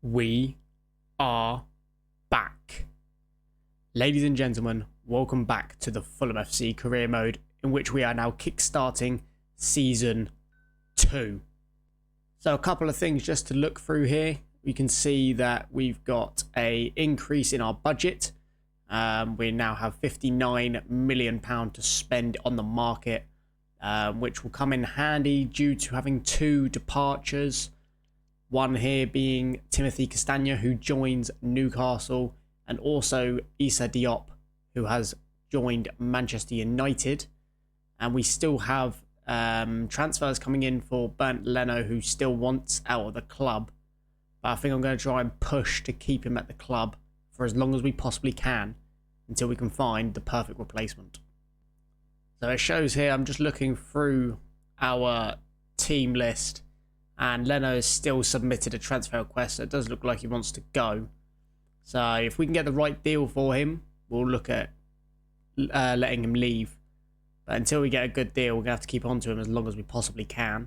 We are back. Ladies and gentlemen, welcome back to the Fulham FC career mode, in which we are now kickstarting Season 2. So a couple of things just to look through here. We can see that we've got a increase in our budget. We now have £59 million to spend on the market, which will come in handy due to having 2 departures. One here being Timothy Castagna, who joins Newcastle, and also Issa Diop, who has joined Manchester United. And we still have transfers coming in for Bernd Leno, who still wants out of the club. But I think I'm going to try and push to keep him at the club for as long as we possibly can, until we can find the perfect replacement. So it shows here, I'm just looking through our team list, and Leno has still submitted a transfer request. So it does look like he wants to go. So if we can get the right deal for him, we'll look at letting him leave. But until we get a good deal, we're going to have to keep on to him as long as we possibly can.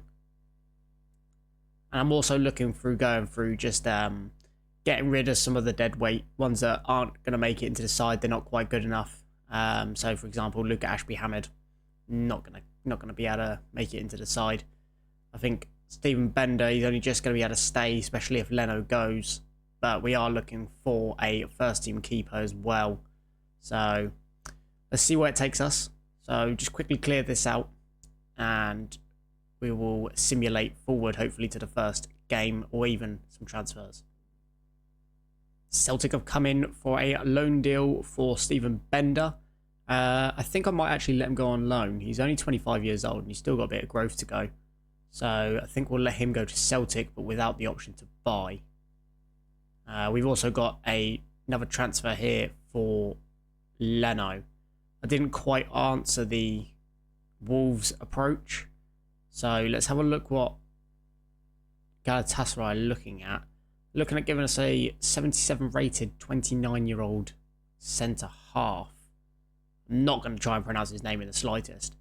And I'm also looking through, going through just getting rid of some of the dead weight ones that aren't going to make it into the side. They're not quite good enough. So for example, Luka Ashby Hamid, not gonna be able to make it into the side. I think Steven Bender, he's only just going to be able to stay, especially if Leno goes. But we are looking for a first-team keeper as well. So let's see where it takes us. So just quickly clear this out, and we will simulate forward, hopefully, to the first game or even some transfers. Celtic have come in for a loan deal for Steven Bender. I think I might actually let him go on loan. He's only 25 years old and he's still got a bit of growth to go. So I think we'll let him go to Celtic, but without the option to buy. We've also got another transfer here for Leno. I didn't quite answer the Wolves approach. So let's have a look what Galatasaray are looking at. Looking at giving us a 77 rated 29-year-old centre half. I'm not going to try and pronounce his name in the slightest. So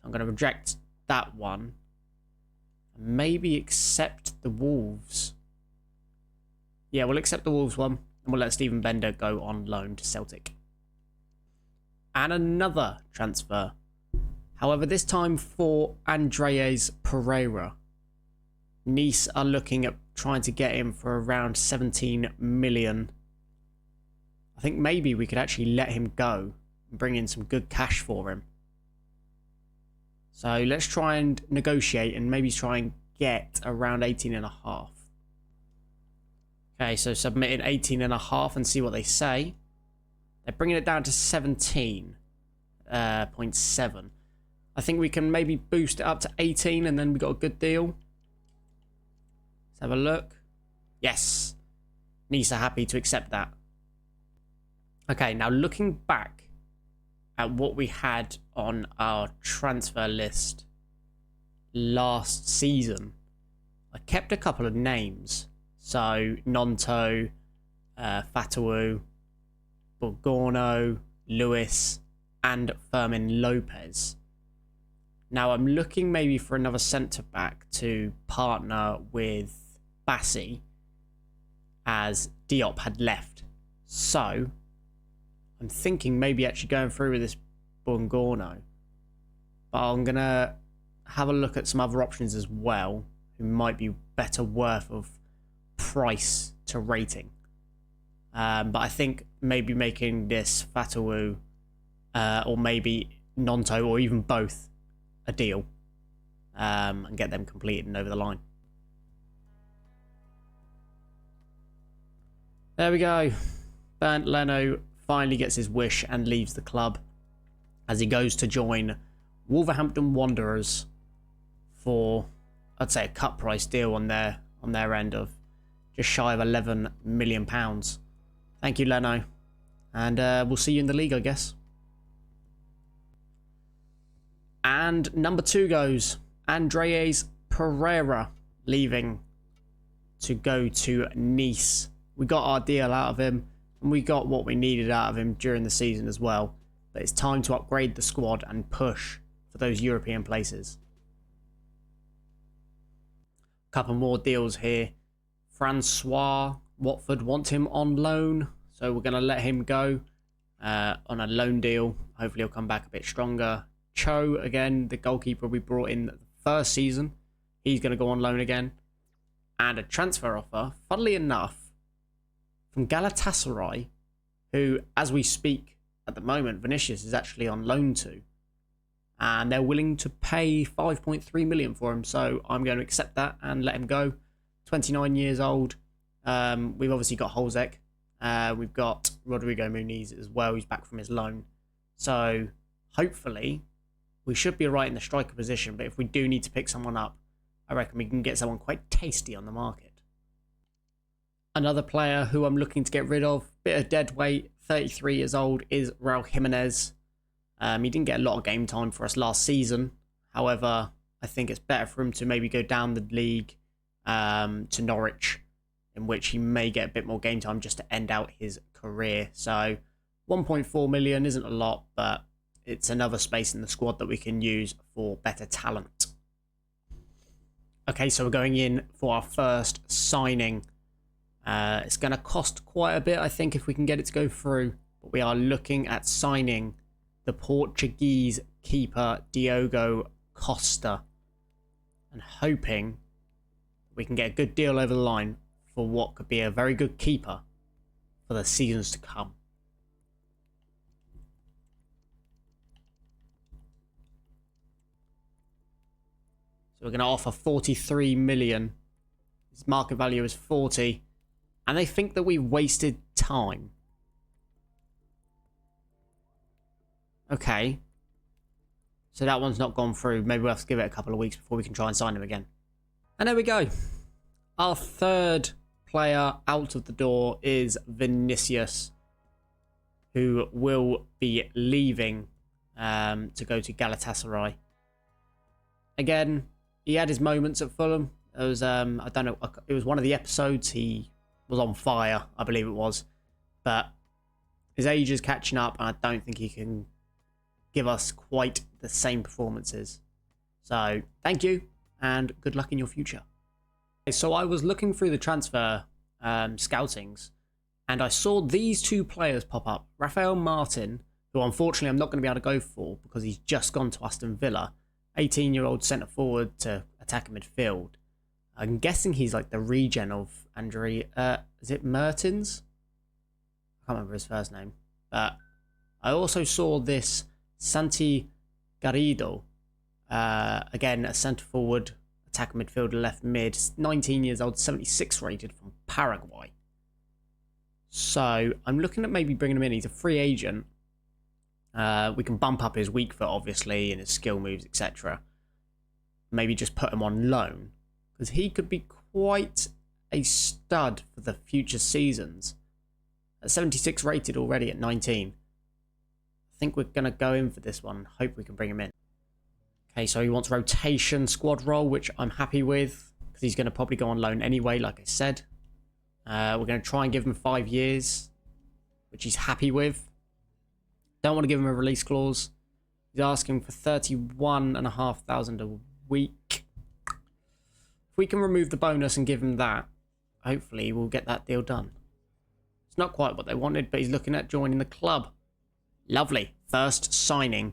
I'm going to reject that one. Maybe accept the Wolves. Yeah, we'll accept the Wolves one. And we'll let Steven Bender go on loan to Celtic. And another transfer. However, this time for Andreas Pereira. Nice are looking at trying to get him for around 17 million. I think maybe we could actually let him go and bring in some good cash for him. So let's try and negotiate and maybe try and get around 18.5. Okay, so submitting 18.5 and see what they say. They're bringing it down to 17.7. I think we can maybe boost it up to 18 and then we got a good deal. Let's have a look. Yes. Nice are happy to accept that. Okay, now looking back at what we had on our transfer list last season, I kept a couple of names. So Nonto, Fatawu, Borgono, Lewis, and Fermin Lopez. Now I'm looking maybe for another centre-back to partner with Bassi, as Diop had left. So I'm thinking maybe actually going through with this Borgono. But I'm going to have a look at some other options as well, who might be better worth of price to rating. But I think maybe making this Fatawu or maybe Nonto or even both a deal and get them completed and over the line. There we go. Bernd Leno finally gets his wish and leaves the club as he goes to join Wolverhampton Wanderers for, I'd say, a cut price deal on their end of just shy of £11 million. Thank you, Leno. And we'll see you in the league, I guess. And number 2 goes Andreas Pereira, leaving to go to Nice. We got our deal out of him, and we got what we needed out of him during the season as well. But it's time to upgrade the squad and push for those European places. A couple more deals here. Francois Watford want him on loan, so we're going to let him go on a loan deal. Hopefully he'll come back a bit stronger. Cho, again, the goalkeeper we brought in the first season, he's going to go on loan again. And a transfer offer, funnily enough, from Galatasaray, who, as we speak at the moment, Vinicius is actually on loan to. And they're willing to pay 5.3 million for him, so I'm going to accept that and let him go. 29 years old. We've obviously got Holzek. We've got Rodrigo Muniz as well, who's back from his loan. So hopefully we should be right in the striker position, but if we do need to pick someone up, I reckon we can get someone quite tasty on the market. Another player who I'm looking to get rid of, bit of dead weight, 33 years old, is Raul Jimenez. He didn't get a lot of game time for us last season. However, I think it's better for him to maybe go down the league to Norwich, in which he may get a bit more game time just to end out his career. So 1.4 million isn't a lot, but it's another space in the squad that we can use for better talent. Okay, so we're going in for our first signing. It's going to cost quite a bit, I think, if we can get it to go through. But we are looking at signing the Portuguese keeper Diogo Costa and hoping we can get a good deal over the line for what could be a very good keeper for the seasons to come. So we're going to offer 43 million. His market value is 40. And they think that we wasted time. Okay. So that one's not gone through. Maybe we'll have to give it a couple of weeks before we can try and sign him again. And there we go. Our third player out of the door is Vinicius, who will be leaving to go to Galatasaray. Again, he had his moments at Fulham. It was, I don't know, it was one of the episodes he was on fire, I believe it was. But his age is catching up, and I don't think he can give us quite the same performances. So, thank you, and good luck in your future. Okay, so I was looking through the transfer scoutings, and I saw these two players pop up. Rafael Martin, who unfortunately I'm not going to be able to go for because he's just gone to Aston Villa. 18-year-old centre forward to attacking midfield. I'm guessing he's like the regen of Andre. Is it Mertens? I can't remember his first name. But I also saw this Santi Garrido. Again, a centre forward, attacking midfielder, left mid. 19 years old, 76 rated from Paraguay. So I'm looking at maybe bringing him in. He's a free agent. We can bump up his weak foot, obviously, and his skill moves, etc. Maybe just put him on loan, because he could be quite a stud for the future seasons. At 76 rated already at 19. I think we're going to go in for this one. Hope we can bring him in. Okay, so he wants rotation squad role, which I'm happy with, because he's going to probably go on loan anyway, like I said. We're going to try and give him 5 years, which he's happy with. Don't want to give him a release clause. He's asking for 31,500 a week. If we can remove the bonus and give him that, hopefully we'll get that deal done. It's not quite what they wanted, but he's looking at joining the club. Lovely. First signing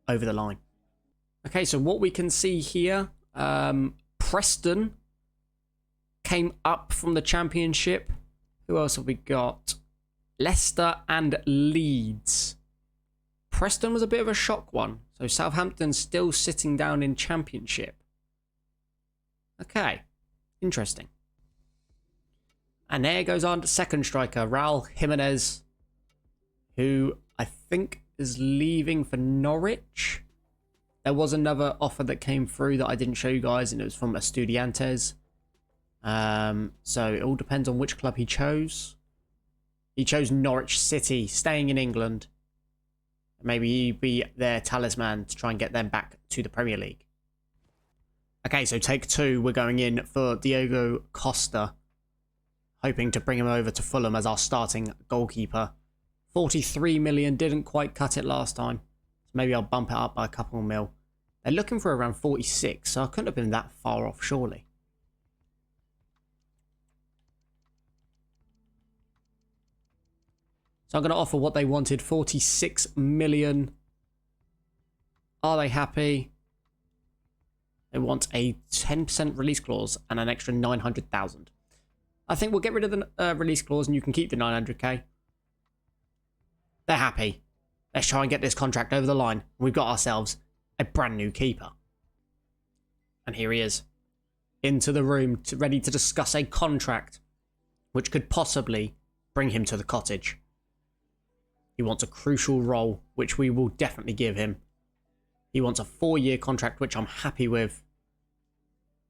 over the line. Okay, so what we can see here, Preston came up from the Championship. Who else have we got? Leicester and Leeds. Preston was a bit of a shock one. So Southampton still sitting down in Championship. Okay. Interesting. And there goes on to second striker, Raul Jimenez, who I think is leaving for Norwich. There was another offer that came through that I didn't show you guys, and it was from Estudiantes. So it all depends on which club he chose. He chose Norwich City, staying in England. Maybe he'd be their talisman to try and get them back to the Premier League. Okay, so take two. We're going in for Diogo Costa. Hoping to bring him over to Fulham as our starting goalkeeper. 43 million, didn't quite cut it last time. So maybe I'll bump it up by a couple of mil. They're looking for around 46, so I couldn't have been that far off, surely. So I'm going to offer what they wanted, 46 million. Are they happy? They want a 10% release clause and an extra 900,000. I think we'll get rid of the release clause and you can keep the 900k. They're happy. Let's try and get this contract over the line. We've got ourselves a brand new keeper. And here he is. Into the room, ready to discuss a contract which could possibly bring him to the cottage. He wants a crucial role, which we will definitely give him. He wants a 4-year contract, which I'm happy with.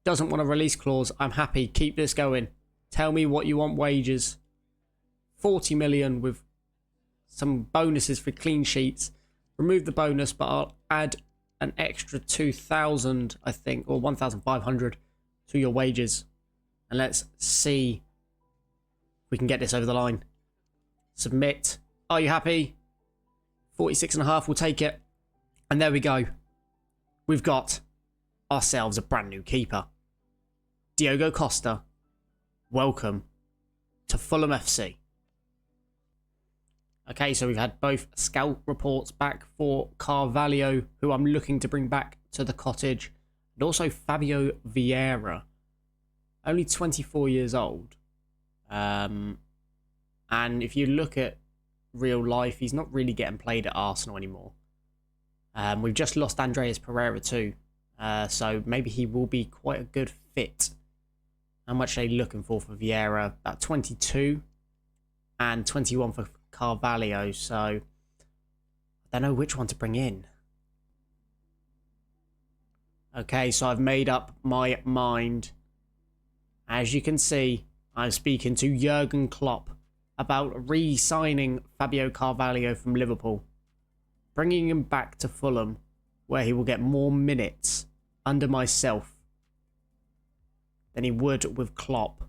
Doesn't want a release clause. I'm happy. Keep this going. Tell me what you want wages. 40 million with some bonuses for clean sheets. Remove the bonus, but I'll add an extra 2,000, I think, or 1,500 to your wages. And let's see if we can get this over the line. Submit. Are you happy? 46.5, we'll take it. And there we go. We've got ourselves a brand new keeper. Diogo Costa, welcome to Fulham FC. Okay, so we've had both scout reports back for Carvalho, who I'm looking to bring back to the cottage, and also Fabio Vieira, only 24 years old. And if you look at real life, he's not really getting played at Arsenal anymore. We've just lost Andreas Pereira too, so maybe he will be quite a good fit. How much are they looking for Vieira? About 22 and 21 for Carvalho, so I don't know which one to bring in. Okay, so I've made up my mind. As you can see, I'm speaking to Jurgen Klopp about re-signing Fabio Carvalho from Liverpool, bringing him back to Fulham, where he will get more minutes under myself than he would with Klopp.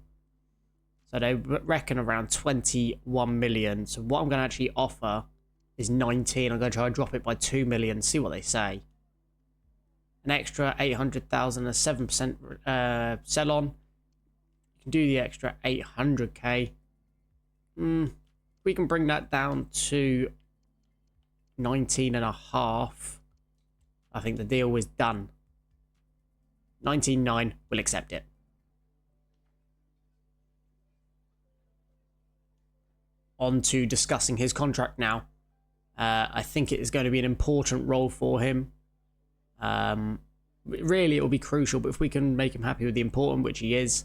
So they reckon around 21 million. So what I'm going to actually offer is 19. I'm going to try and drop it by 2 million, see what they say. An extra 800,000, a 7% sell on. You can do the extra 800k. We can bring that down to 19.5. I think the deal is done. 19.9, we'll accept it. On to discussing his contract now. I think it is going to be an important role for him. Really, it will be crucial, but if we can make him happy with the important, which he is,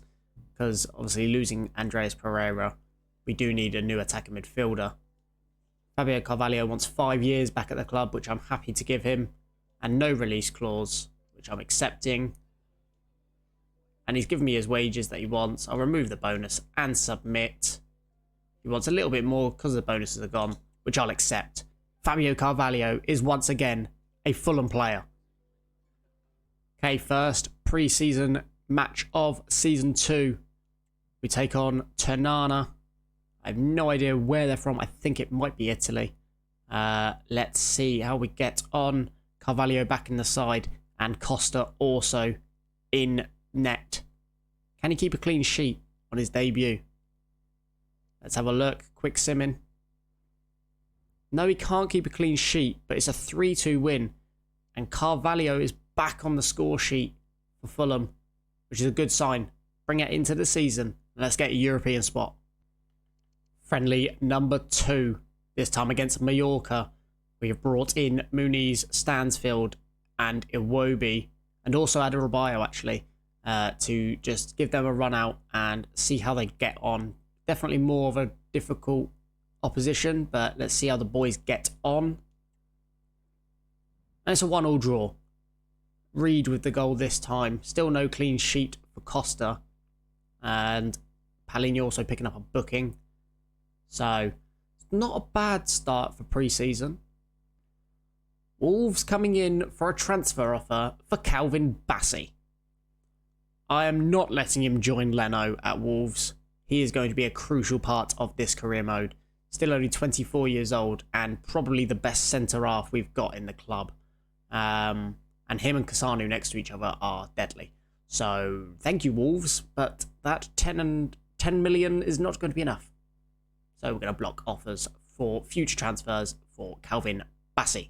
because obviously losing Andreas Pereira, we do need a new attacking midfielder. Fabio Carvalho wants 5 years back at the club, which I'm happy to give him, and no release clause, which I'm accepting. And he's given me his wages that he wants. I'll remove the bonus and submit. He wants a little bit more because the bonuses are gone, which I'll accept. Fabio Carvalho is once again a Fulham player. Okay, first pre-season match of Season 2. We take on Ternana. I have no idea where they're from. I think it might be Italy. Let's see how we get on. Carvalho back in the side and Costa also in net. Can he keep a clean sheet on his debut? Let's have a look. Quick simming. No, he can't keep a clean sheet, but it's a 3-2 win. And Carvalho is back on the score sheet for Fulham, which is a good sign. Bring it into the season. And let's get a European spot. Friendly number 2. This time against Mallorca. We have brought in Muniz, Stansfield and Iwobi. And also Adebayo actually. To just give them a run out and see how they get on. Definitely more of a difficult opposition, but let's see how the boys get on. And it's a 1-1 draw. Reed with the goal this time. Still no clean sheet for Costa. And Palhinha also picking up a booking. So, it's not a bad start for pre-season. Wolves coming in for a transfer offer for Calvin Bassey. I am not letting him join Leno at Wolves. He is going to be a crucial part of this career mode. Still only 24 years old and probably the best centre-half we've got in the club. And him and Cassano next to each other are deadly. So thank you, Wolves, but that 10 million is not going to be enough. So we're going to block offers for future transfers for Calvin Bassey.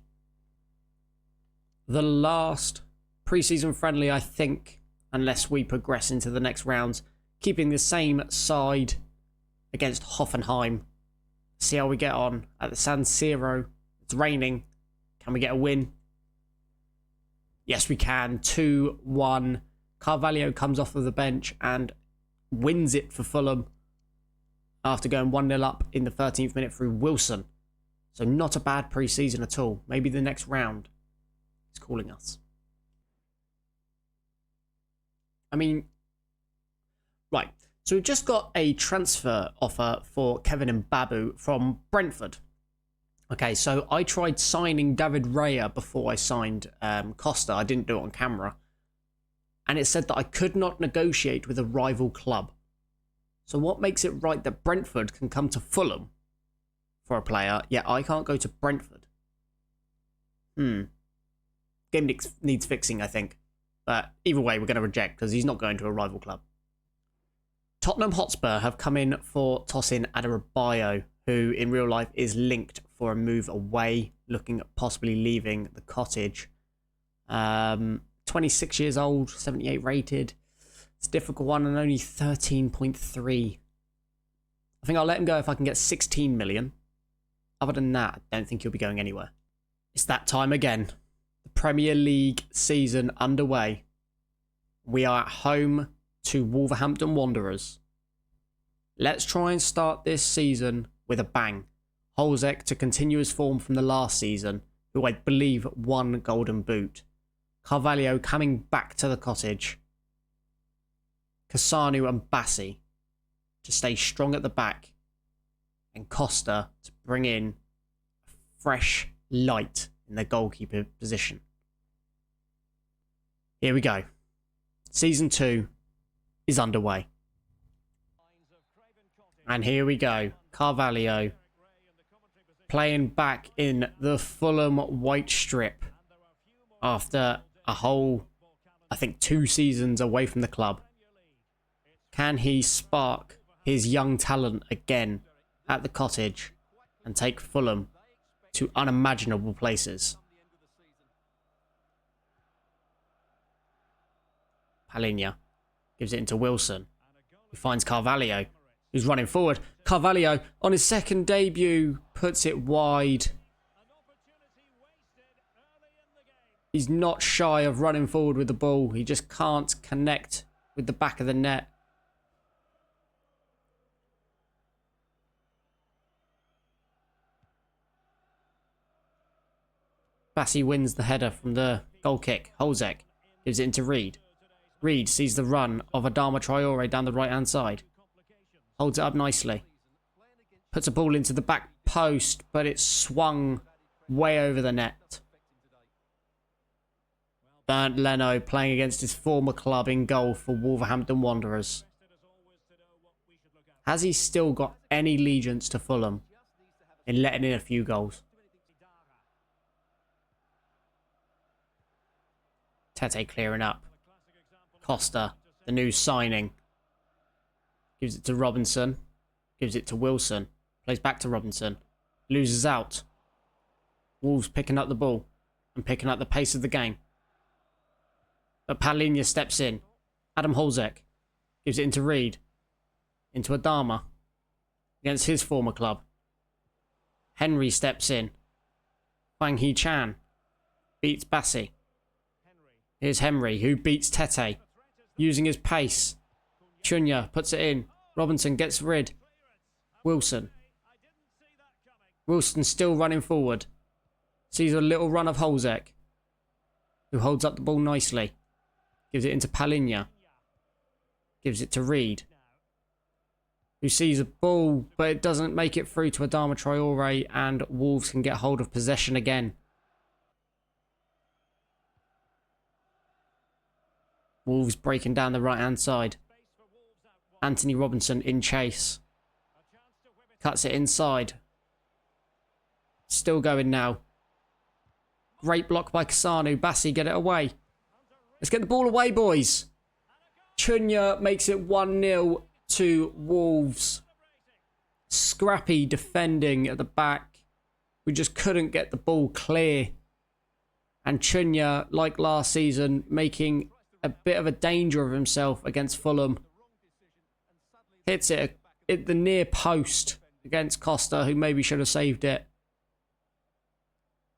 The last pre-season friendly, I think, unless we progress into the next rounds, keeping the same side against Hoffenheim. See how we get on at the San Siro. It's raining. Can we get a win? Yes, we can. 2-1. Carvalho comes off of the bench and wins it for Fulham after going 1-0 up in the 13th minute through Wilson. So not a bad pre-season at all. Maybe the next round is calling us. I mean, right. So we've just got a transfer offer for Kevin Mbabu from Brentford. Okay, so I tried signing David Raya before I signed Costa. I didn't do it on camera. And it said that I could not negotiate with a rival club. So what makes it right that Brentford can come to Fulham for a player, yet I can't go to Brentford? Game needs fixing, I think. But either way, we're going to reject because he's not going to a rival club. Tottenham Hotspur have come in for Tosin Adarabioyo, who in real life is linked for a move away, looking at possibly leaving the cottage. 26 years old, 78 rated. It's a difficult one and only 13.3. I think I'll let him go if I can get 16 million. Other than that, I don't think he'll be going anywhere. It's that time again. The Premier League season underway. We are at home to Wolverhampton Wanderers. Let's try and start this season with a bang. Holzek to continue his form from the last season, who I believe won Golden Boot. Carvalho coming back to the cottage. Cassano and Bassey to stay strong at the back. And Costa to bring in fresh light in the goalkeeper position. Here we go. Season 2 is underway. And here we go. Carvalho playing back in the Fulham white strip after a whole, I think, 2 seasons away from the club. Can he spark his young talent again at the cottage and take Fulham to unimaginable places? Palhinha gives it into Wilson, who finds Carvalho, who's running forward. Carvalho, on his second debut, puts it wide. He's not shy of running forward with the ball. He just can't connect with the back of the net. Bassey wins the header from the goal kick. Holzek gives it into Reed. Reed sees the run of Adama Traore down the right-hand side. Holds it up nicely. Puts a ball into the back post, but it's swung way over the net. Bernd Leno playing against his former club in goal for Wolverhampton Wanderers. Has he still got any allegiance to Fulham in letting in a few goals? Tete clearing up. Costa, the new signing. Gives it to Robinson. Gives it to Wilson. Plays back to Robinson. Loses out. Wolves picking up the ball and picking up the pace of the game. But Palhinha steps in. Adam Holzek gives it into Reed. Into Adama. Against his former club. Henry steps in. Wang Hee-chan beats Bassey. Here's Henry, who beats Tete. Using his pace. Cunha puts it in. Robinson gets rid. Wilson. Wilson still running forward. Sees a little run of Holzek, who holds up the ball nicely. Gives it into Palhinha. Gives it to Reed, who sees a ball, but it doesn't make it through to Adama Traore, and Wolves can get hold of possession again. Wolves breaking down the right-hand side. Anthony Robinson in chase. Cuts it inside. Still going now. Great block by Cassano. Bassey, get it away. Let's get the ball away, boys. Cunha makes it 1-0 to Wolves. Scrappy defending at the back. We just couldn't get the ball clear. And Chunya, like last season, making a bit of a danger of himself against Fulham. Hits it at the near post against Costa, who maybe should have saved it.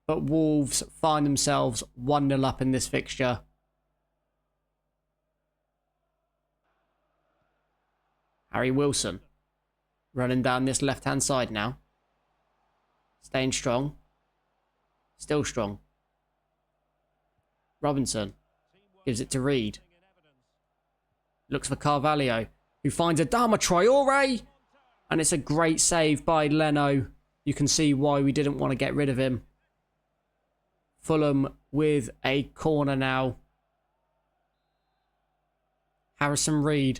But Wolves find themselves 1-0 up in this fixture. Harry Wilson running down this left-hand side now. Staying strong. Still strong. Robinson gives it to Reed. Looks for Carvalho, who finds Adama Traore. And it's a great save by Leno. You can see why we didn't want to get rid of him. Fulham with a corner now. Harrison Reed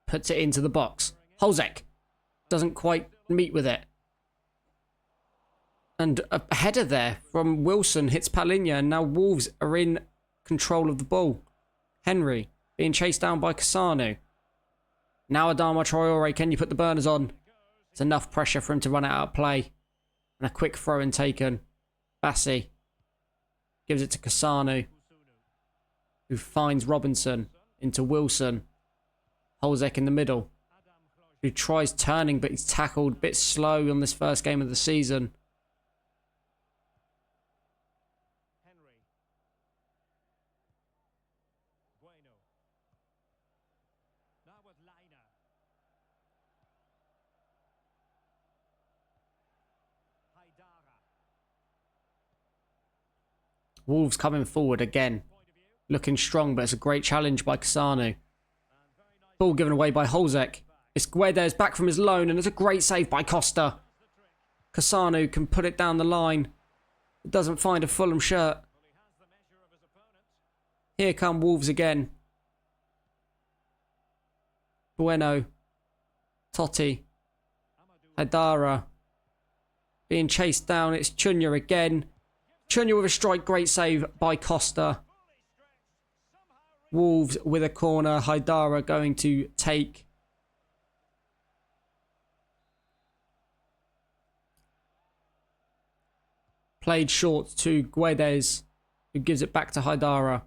puts it into the box. Holzek doesn't quite meet with it. And a header there from Wilson hits Palinha, and now Wolves are in control of the ball. Henry being chased down by Cassano. Now Adama Traore, can you put the burners on? It's enough pressure for him to run it out of play. And a quick throw-in taken. Bassi gives it to Cassano, who finds Robinson into Wilson. Holzek in the middle, who tries turning, but he's tackled a bit slow on this first game of the season. Wolves coming forward again. Looking strong, but it's a great challenge by Cassano. Ball given away by Holzek. It's Guedes back from his loan, and it's a great save by Costa. Cassano can put it down the line. It doesn't find a Fulham shirt. Here come Wolves again. Bueno. Totti. Haidara. Being chased down. It's Chunya again. Chunya with a strike. Great save by Costa. Wolves with a corner. Haidara going to take. Played short to Guedes, who gives it back to Haidara.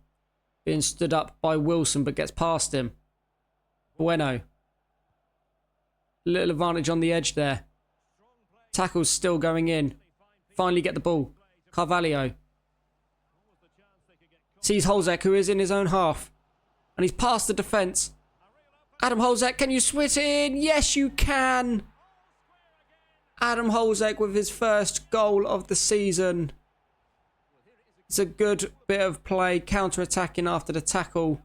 Being stood up by Wilson, but gets past him. Bueno. Little advantage on the edge there. Tackle's still going in. Finally get the ball. Carvalho. Sees Holzek, who is in his own half. And he's past the defence. Adam Holzek, can you switch in? Yes, you can. Adam Holzek with his first goal of the season. It's a good bit of play, counter-attacking after the tackle.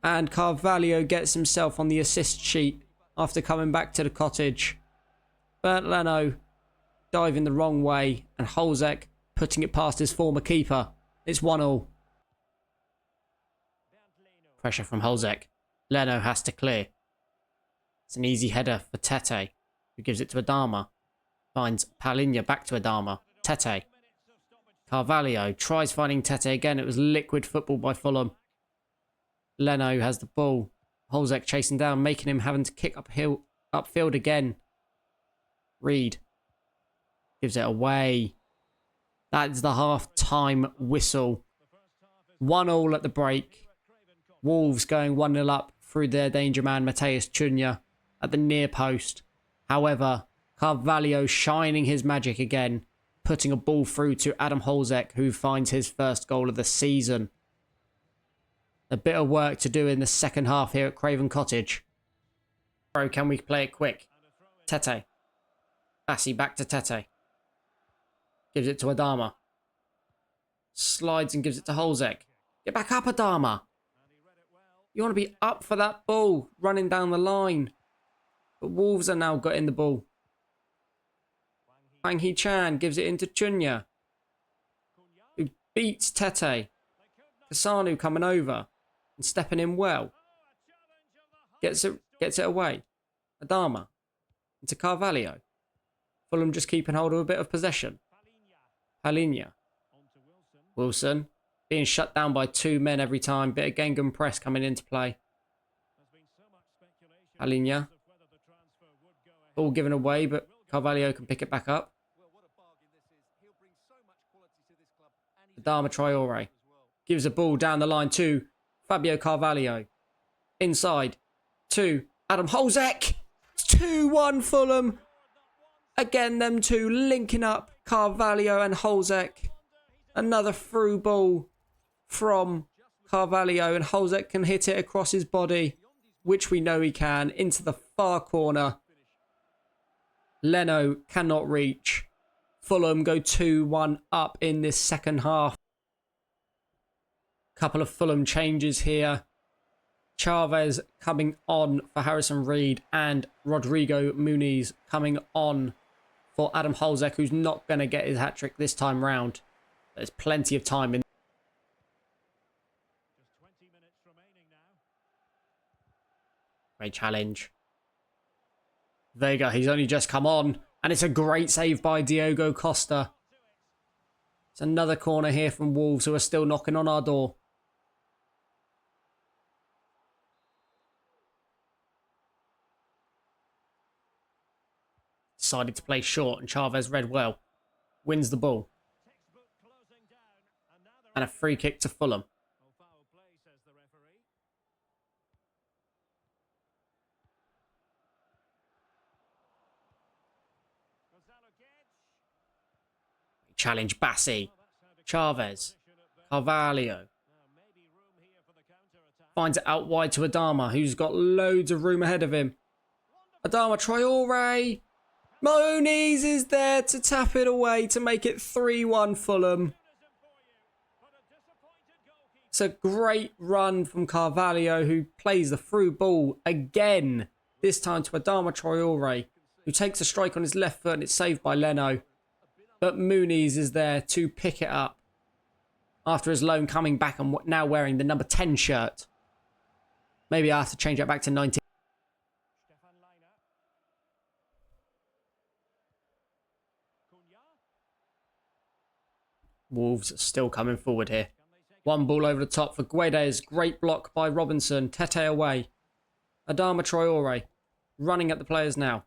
And Carvalho gets himself on the assist sheet after coming back to the cottage. Bernd Leno diving the wrong way, and Holzek putting it past his former keeper. It's 1-1. Pressure from Holzek. Leno has to clear. It's an easy header for Tete, who gives it to Adama. Finds Palinha back to Adama. Tete. Carvalho tries finding Tete again. It was liquid football by Fulham. Leno has the ball. Holzek chasing down, making him having to kick upfield again. Reed gives it away. That's the half-time whistle. 1-1 at the break. Wolves going 1-0 up through their danger man, Matheus Cunha, at the near post. However, Carvalho shining his magic again, putting a ball through to Adam Holzek, who finds his first goal of the season. A bit of work to do in the second half here at Craven Cottage. Bro, can we play it quick? Tete. Bassi back to Tete. Gives it to Adama. Slides and gives it to Holzek. Get back up, Adama. You want to be up for that ball, running down the line. But Wolves are now got in the ball. Wang Hee-chan gives it into Cunha, who beats Tete. Cassano coming over and stepping in well. Gets it away. Adama into Carvalho. Fulham just keeping hold of a bit of possession. Palinha. Wilson being shut down by two men every time. Bit of Gengham press coming into play. Palinha. All given away, but Carvalho can pick it back up. Adama Traore gives a ball down the line to Fabio Carvalho. Inside to Adam Holzek. It's 2-1 Fulham. Again, them two linking up, Carvalho and Holzek. Another through ball from Carvalho, and Holzek can hit it across his body, which we know he can, into the far corner. Leno cannot reach. Fulham go 2-1 up in this second half. Couple of Fulham changes here. Chavez coming on for Harrison Reed and Rodrigo Muniz coming on for Adam Holzek, who's not going to get his hat-trick this time round. There's plenty of time in. Just 20 minutes remaining now. Great challenge. Vega, he's only just come on. And it's a great save by Diogo Costa. It's another corner here from Wolves, who are still knocking on our door. Decided to play short, and Chavez read well. Wins the ball. And a free kick to Fulham. Challenge Bassi. Chavez. Carvalho. Finds it out wide to Adama, who's got loads of room ahead of him. Adama Traore. Moniz is there to tap it away to make it 3-1 Fulham. It's a great run from Carvalho, who plays the through ball again. This time to Adama Traore, who takes a strike on his left foot, and it's saved by Leno. But Muniz is there to pick it up after his loan, coming back and now wearing the number 10 shirt. Maybe I have to change that back to 19. Wolves are still coming forward here. One ball over the top for Guedes. Great block by Robinson. Tete away. Adama Traore running at the players now.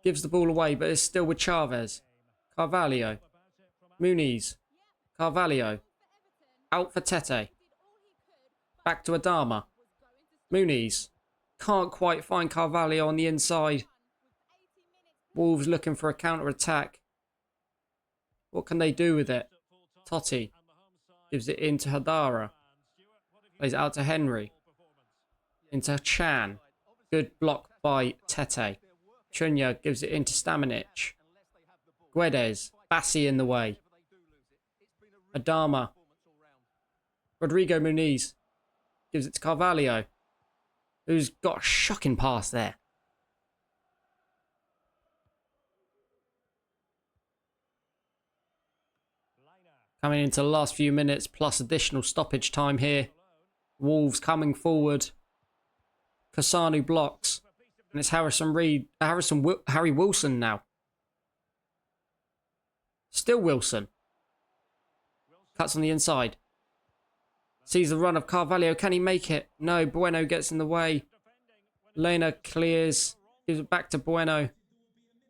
Gives the ball away, but is still with Chavez. Carvalho. Muniz. Carvalho. Out for Tete. Back to Adama. Muniz. Can't quite find Carvalho on the inside. Wolves looking for a counter-attack. What can they do with it? Totti gives it into Hadara. Plays it out to Henry. Into Chan. Good block by Tete. Chunya gives it into Stamanic. Guedes. Bassi in the way. Adama. Rodrigo Muniz. Gives it to Carvalho, who's got a shocking pass there. Coming into the last few minutes, plus additional stoppage time here. Wolves coming forward. Kasanu blocks. And it's Harry Wilson now. Still Wilson. Cuts on the inside. Sees the run of Carvalho. Can he make it? No, Bueno gets in the way. Lena clears. Gives it back to Bueno.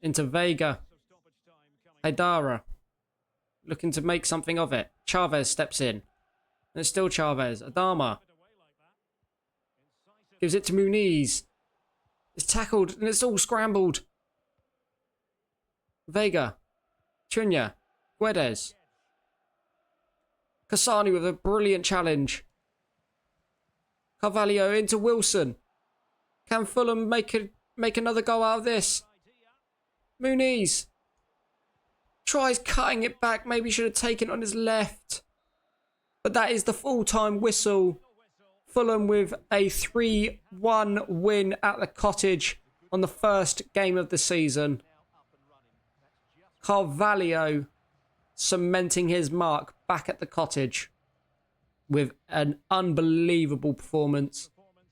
Into Vega. Haidara. Looking to make something of it. Chavez steps in. And it's still Chavez. Adama. Gives it to Muniz. It's tackled and it's all scrambled. Vega. Chunya. Guedes. Kasani with a brilliant challenge. Carvalho into Wilson. Can Fulham make another go out of this? Muniz. Tries cutting it back. Maybe should have taken it on his left. But that is the full-time whistle. Fulham with a 3-1 win at the Cottage on the first game of the season. Carvalho cementing his mark back at the Cottage with an unbelievable performance.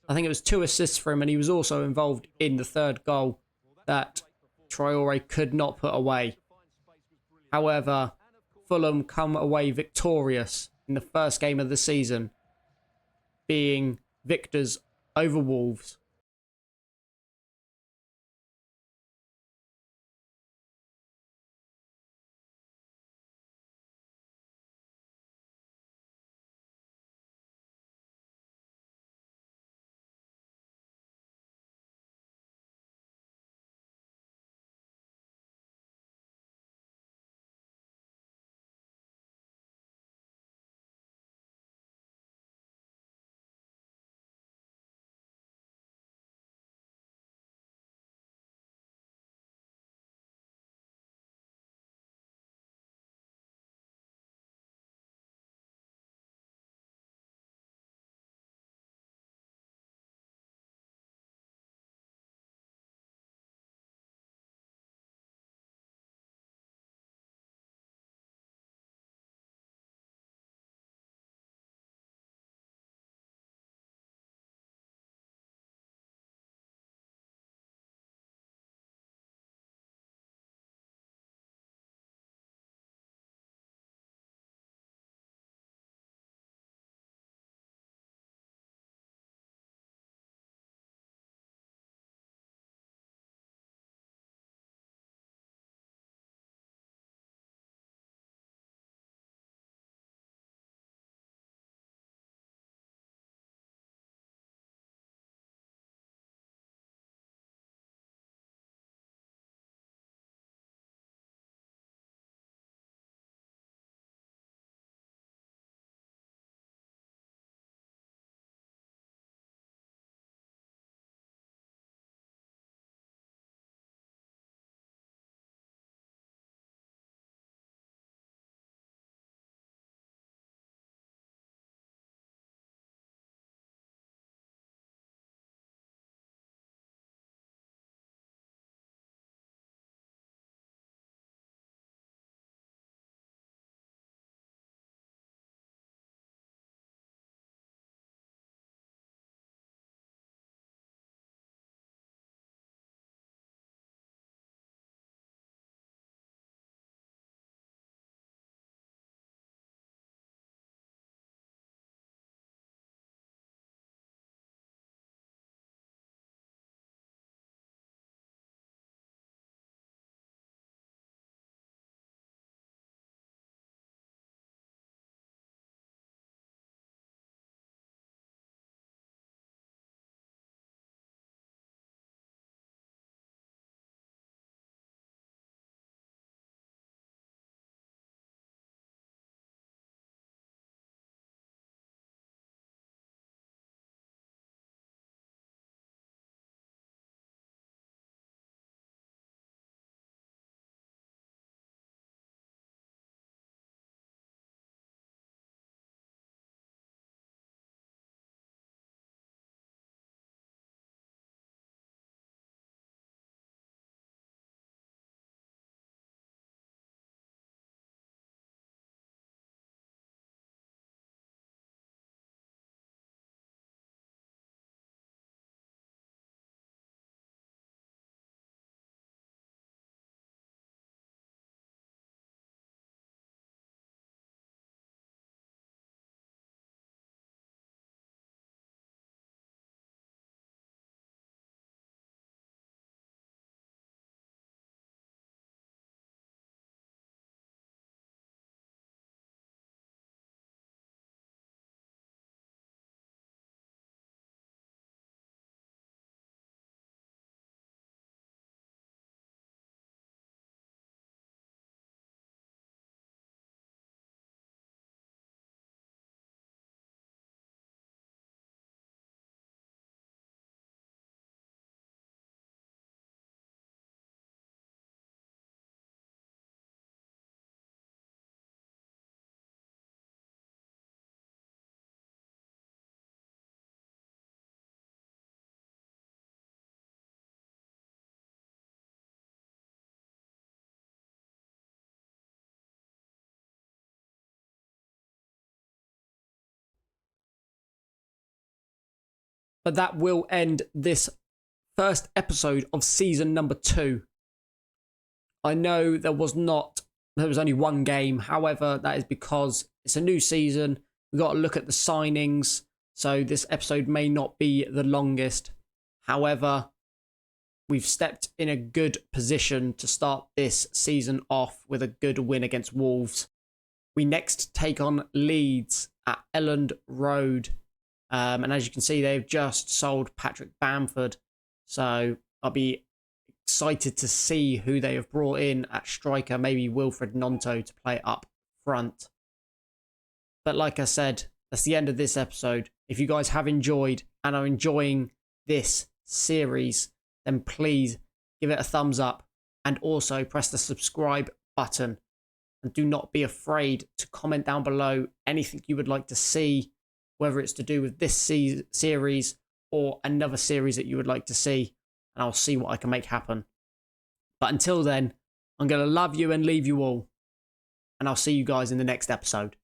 I think it was 2 assists for him, and he was also involved in the third goal that Traore could not put away. However, Fulham come away victorious in the first game of the season, being victors over Wolves. But that will end this first episode of season number 2. I know there was only one game. However, that is because it's a new season. We've got to look at the signings. So this episode may not be the longest. However, we've stepped in a good position to start this season off with a good win against Wolves. We next take on Leeds at Elland Road. And as you can see, they've just sold Patrick Bamford. So I'll be excited to see who they have brought in at striker, maybe Wilfred Gnonto to play up front. But like I said, that's the end of this episode. If you guys have enjoyed and are enjoying this series, then please give it a thumbs up and also press the subscribe button. And do not be afraid to comment down below anything you would like to see, whether it's to do with this series or another series that you would like to see, and I'll see what I can make happen. But until then, I'm going to love you and leave you all, and I'll see you guys in the next episode.